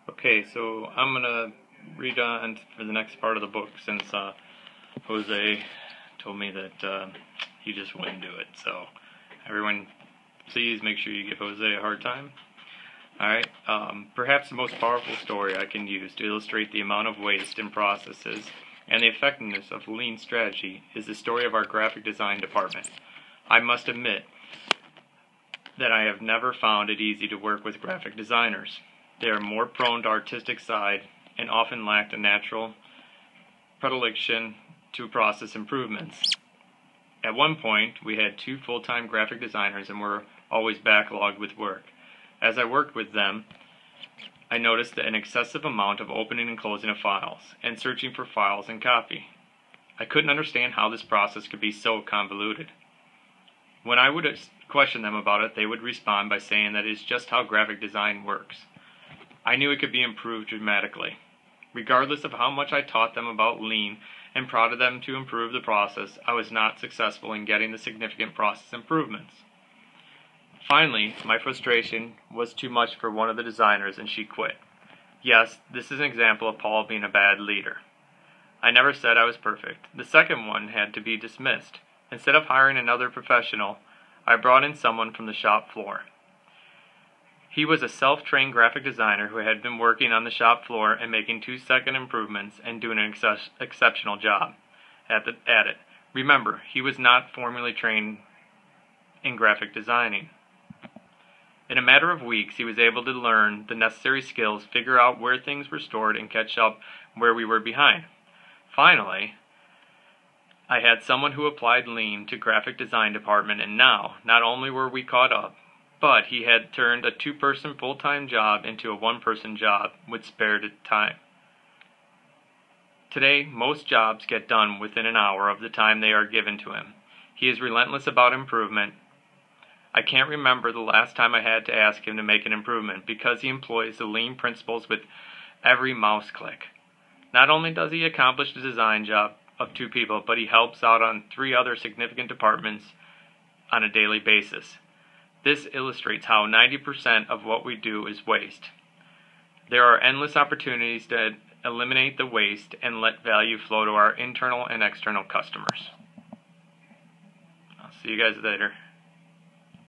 Okay, so I'm gonna read on for the next part of the book since Jose told me that he just wouldn't do it. So everyone, please make sure you give Jose a hard time. Alright, perhaps the most powerful story I can use to illustrate the amount of waste in processes and the effectiveness of lean strategy is the story of our graphic design department. I must admit that I have never found it easy to work with graphic designers. They are more prone to artistic side and often lack a natural predilection to process improvements. At one point, we had 2 full-time graphic designers and were always backlogged with work. As I worked with them, I noticed an excessive amount of opening and closing of files, and searching for files and copy. I couldn't understand how this process could be so convoluted. When I would question them about it, they would respond by saying that it is just how graphic design works. I knew it could be improved dramatically. Regardless of how much I taught them about lean and prodded them to improve the process, I was not successful in getting the significant process improvements. Finally, my frustration was too much for one of the designers and she quit. Yes, this is an example of Paul being a bad leader. I never said I was perfect. The second one had to be dismissed. Instead of hiring another professional, I brought in someone from the shop floor. He was a self-trained graphic designer who had been working on the shop floor and making 2-second improvements and doing an exceptional job at it. Remember, he was not formally trained in graphic designing. In a matter of weeks, he was able to learn the necessary skills, figure out where things were stored, and catch up where we were behind. Finally, I had someone who applied lean to graphic design department, and now, not only were we caught up, but he had turned a 2-person full-time job into a 1-person job with spared time. Today, most jobs get done within an hour of the time they are given to him. He is relentless about improvement. I can't remember the last time I had to ask him to make an improvement because he employs the lean principles with every mouse click. Not only does he accomplish the design job of 2 people, but he helps out on 3 other significant departments on a daily basis. This illustrates how 90% of what we do is waste. There are endless opportunities to eliminate the waste and let value flow to our internal and external customers. I'll see you guys later.